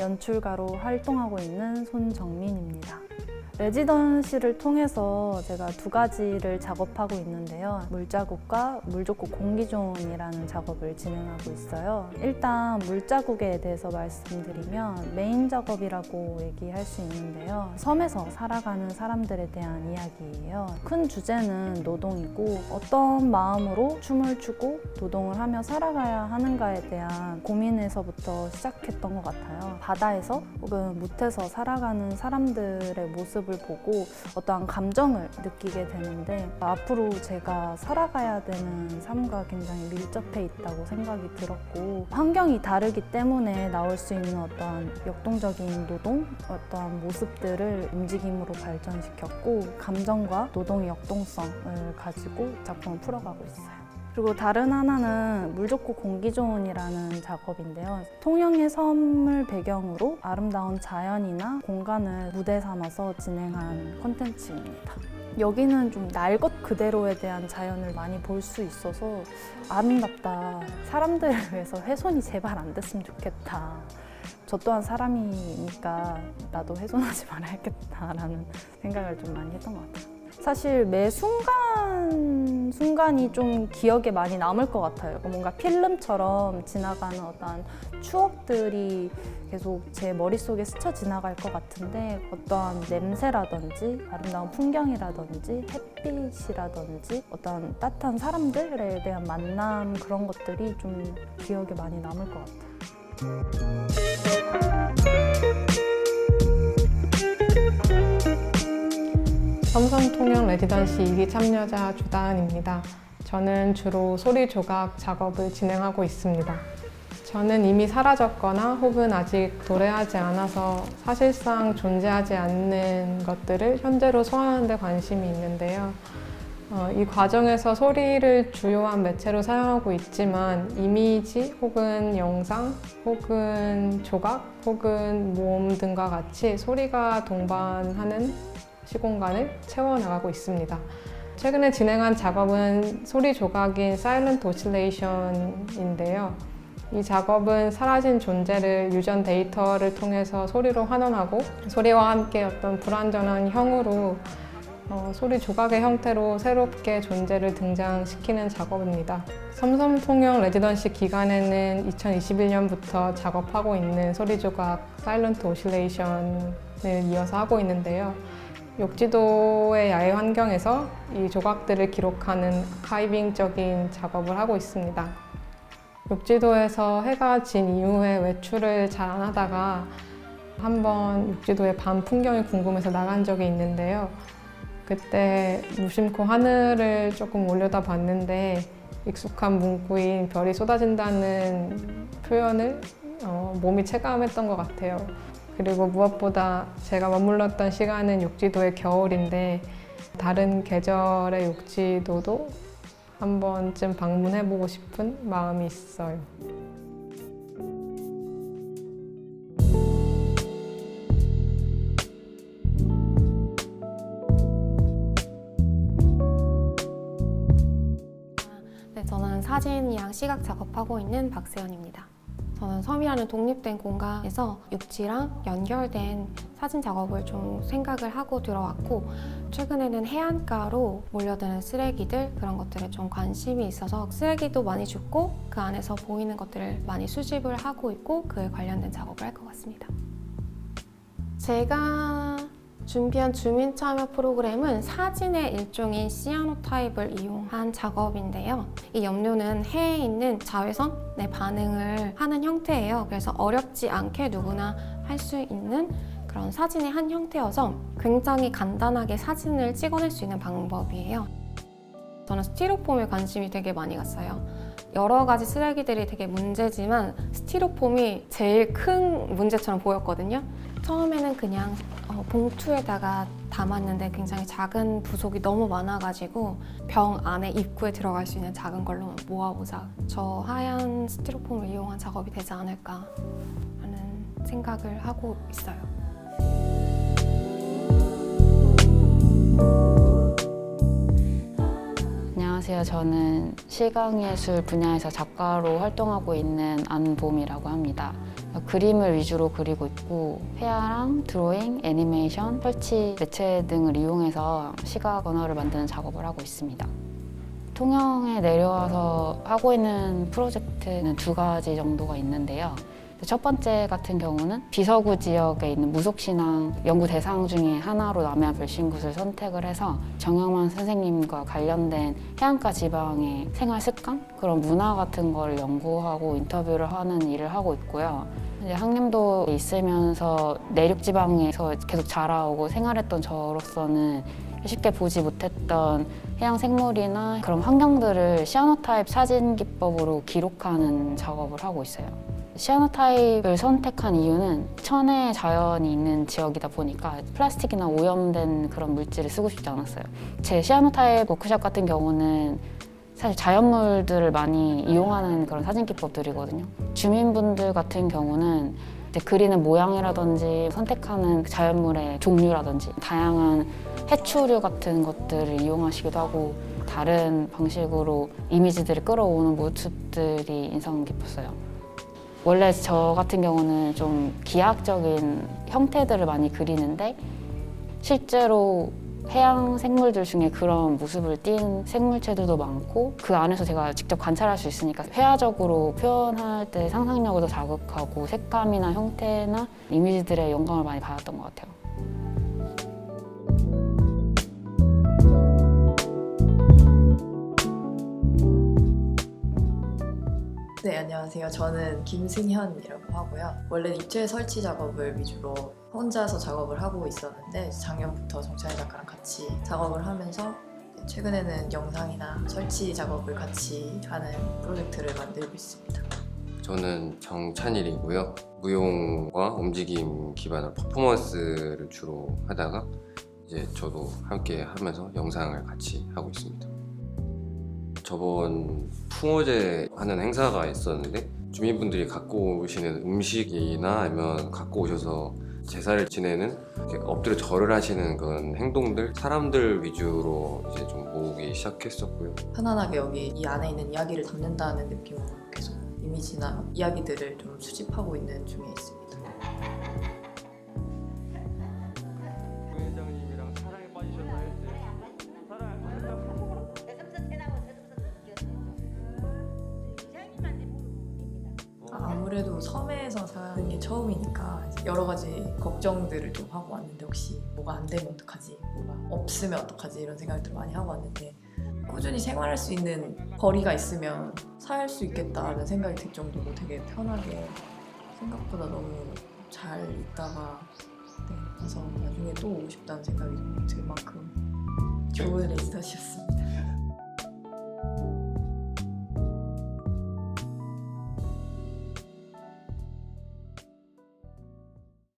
연출가로 활동하고 있는 손정민입니다. 레지던시를 통해서 제가 두 가지를 작업하고 있는데요. 물자국과 물 좋고 공기 좋은이라는 작업을 진행하고 있어요. 일단 물자국에 대해서 말씀드리면 메인 작업이라고 얘기할 수 있는데요. 섬에서 살아가는 사람들에 대한 이야기예요. 큰 주제는 노동이고 어떤 마음으로 춤을 추고 노동을 하며 살아가야 하는가에 대한 고민에서부터 시작했던 것 같아요. 바다에서 혹은 못해서 살아가는 사람들의 모습 보고 어떠한 감정을 느끼게 되는데 앞으로 제가 살아가야 되는 삶과 굉장히 밀접해 있다고 생각이 들었고 환경이 다르기 때문에 나올 수 있는 어떠한 역동적인 노동, 어떠한 모습들을 움직임으로 발전시켰고 감정과 노동의 역동성을 가지고 작품을 풀어가고 있어요. 그리고 다른 하나는 물 좋고 공기 좋은이라는 작업인데요. 통영의 섬을 배경으로 아름다운 자연이나 공간을 무대 삼아서 진행한 콘텐츠입니다. 여기는 좀 날 것 그대로에 대한 자연을 많이 볼 수 있어서 아름답다. 사람들을 위해서 훼손이 제발 안 됐으면 좋겠다. 저 또한 사람이니까 나도 훼손하지 말아야겠다라는 생각을 좀 많이 했던 것 같아요. 사실 매 순간이 좀 기억에 많이 남을 것 같아요. 뭔가 필름처럼 지나가는 어떤 추억들이 계속 제 머릿속에 스쳐 지나갈 것 같은데 어떠한 냄새라든지 아름다운 풍경이라든지 햇빛이라든지 어떤 따뜻한 사람들에 대한 만남 그런 것들이 좀 기억에 많이 남을 것 같아요. 삼성통영 레지던시 2기 참여자 주다은입니다. 저는 주로 소리 조각 작업을 진행하고 있습니다. 저는 이미 사라졌거나 혹은 아직 도래하지 않아서 사실상 존재하지 않는 것들을 현재로 소환하는 데 관심이 있는데요. 이 과정에서 소리를 주요한 매체로 사용하고 있지만 이미지 혹은 영상 혹은 조각 혹은 모음 등과 같이 소리가 동반하는 시공간을 채워나가고 있습니다. 최근에 진행한 작업은 소리 조각인 Silent Oscillation인데요. 이 작업은 사라진 존재를 유전 데이터를 통해서 소리로 환원하고 소리와 함께 어떤 불완전한 형으로 소리 조각의 형태로 새롭게 존재를 등장시키는 작업입니다. 삼성통영 레지던시 기간에는 2021년부터 작업하고 있는 소리 조각 Silent Oscillation을 이어서 하고 있는데요. 욕지도의 야외 환경에서 이 조각들을 기록하는 아카이빙적인 작업을 하고 있습니다. 욕지도에서 해가 진 이후에 외출을 잘 안 하다가 한번 욕지도의 밤 풍경이 궁금해서 나간 적이 있는데요. 그때 무심코 하늘을 조금 올려다 봤는데 익숙한 문구인 별이 쏟아진다는 표현을 몸이 체감했던 것 같아요. 그리고 무엇보다 제가 머물렀던 시간은 욕지도의 겨울인데 다른 계절의 욕지도도 한 번쯤 방문해보고 싶은 마음이 있어요. 네, 저는 사진이랑 시각 작업하고 있는 박세연입니다. 저는 섬이라는 독립된 공간에서 육지랑 연결된 사진 작업을 좀 생각을 하고 들어왔고 최근에는 해안가로 몰려드는 쓰레기들 그런 것들에 좀 관심이 있어서 쓰레기도 많이 줍고 그 안에서 보이는 것들을 많이 수집을 하고 있고 그에 관련된 작업을 할 것 같습니다. 제가 준비한 주민 참여 프로그램은 사진의 일종인 시아노타입을 이용한 작업인데요. 이 염료는 해에 있는 자외선의 반응을 하는 형태예요. 그래서 어렵지 않게 누구나 할 수 있는 그런 사진의 한 형태여서 굉장히 간단하게 사진을 찍어낼 수 있는 방법이에요. 저는 스티로폼에 관심이 되게 많이 갔어요. 여러 가지 쓰레기들이 되게 문제지만 스티로폼이 제일 큰 문제처럼 보였거든요. 처음에는 그냥 봉투에다가 담았는데 굉장히 작은 부속이 너무 많아가지고 병 안에 입구에 들어갈 수 있는 작은 걸로 모아보자. 저 하얀 스티로폼을 이용한 작업이 되지 않을까 하는 생각을 하고 있어요. 안녕하세요. 저는 시각예술 분야에서 작가로 활동하고 있는 안봄이라고 합니다. 그림을 위주로 그리고 있고 회화랑 드로잉, 애니메이션, 설치, 매체 등을 이용해서 시각 언어를 만드는 작업을 하고 있습니다. 통영에 내려와서 하고 있는 프로젝트는 2가지 정도가 있는데요. 첫 번째 같은 경우는 비서구 지역에 있는 무속신앙 연구 대상 중에 하나로 남해안 별신굿을 선택을 해서 정영만 선생님과 관련된 해안가 지방의 생활 습관, 그런 문화 같은 걸 연구하고 인터뷰를 하는 일을 하고 있고요. 이제 항림도에 있으면서 내륙 지방에서 계속 자라오고 생활했던 저로서는 쉽게 보지 못했던 해양 생물이나 그런 환경들을 시아노타입 사진 기법으로 기록하는 작업을 하고 있어요. 시아노타입을 선택한 이유는 천혜의 자연이 있는 지역이다 보니까 플라스틱이나 오염된 그런 물질을 쓰고 싶지 않았어요. 제 시아노타입 워크샵 같은 경우는 사실 자연물들을 많이 이용하는 그런 사진 기법들이거든요. 주민분들 같은 경우는 이제 그리는 모양이라든지 선택하는 자연물의 종류라든지 다양한 해초류 같은 것들을 이용하시기도 하고 다른 방식으로 이미지들을 끌어오는 모습들이 인상 깊었어요. 원래 저 같은 경우는 좀 기하학적인 형태들을 많이 그리는데 실제로 해양 생물들 중에 그런 모습을 띈 생물체들도 많고 그 안에서 제가 직접 관찰할 수 있으니까 회화적으로 표현할 때 상상력을 더 자극하고 색감이나 형태나 이미지들의 영감을 많이 받았던 것 같아요. 네, 안녕하세요. 저는 김승현이라고 하고요. 원래 입체 설치 작업을 위주로 혼자서 작업을 하고 있었는데 작년부터 정찬희 작가랑 같이 작업을 하면서 최근에는 영상이나 설치 작업을 같이 하는 프로젝트를 만들고 있습니다. 저는 정찬일이고요. 무용과 움직임 기반으로 퍼포먼스를 주로 하다가 이제 저도 함께 하면서 영상을 같이 하고 있습니다. 저번 풍어제 하는 행사가 있었는데 주민분들이 갖고 오시는 음식이나 아니면 갖고 오셔서 제사를 지내는 이렇게 엎드려 절을 하시는 그런 행동들 사람들 위주로 이제 좀 모으기 시작했었고요. 편안하게 여기 이 안에 있는 이야기를 담는다는 느낌으로 계속 이미지나 이야기들을 좀 수집하고 있는 중에 있습니다. 부회장님이랑 사랑에 빠지셨나 했는데 사랑에 빠졌다고. 아무래도 섬에서 사는 게 처음이니까 여러 가지 걱정들을 좀 하고 왔는데 혹시 뭐가 안 되면 어떡하지? 뭐가 없으면 어떡하지? 이런 생각들을 많이 하고 왔는데 꾸준히 생활할 수 있는 거리가 있으면 살 수 있겠다는 생각이 들 정도로 되게 편하게 생각보다 너무 잘 있다가 그래서 나중에 또 오고 싶다는 생각이 들 만큼 좋은 레지던시였습니다.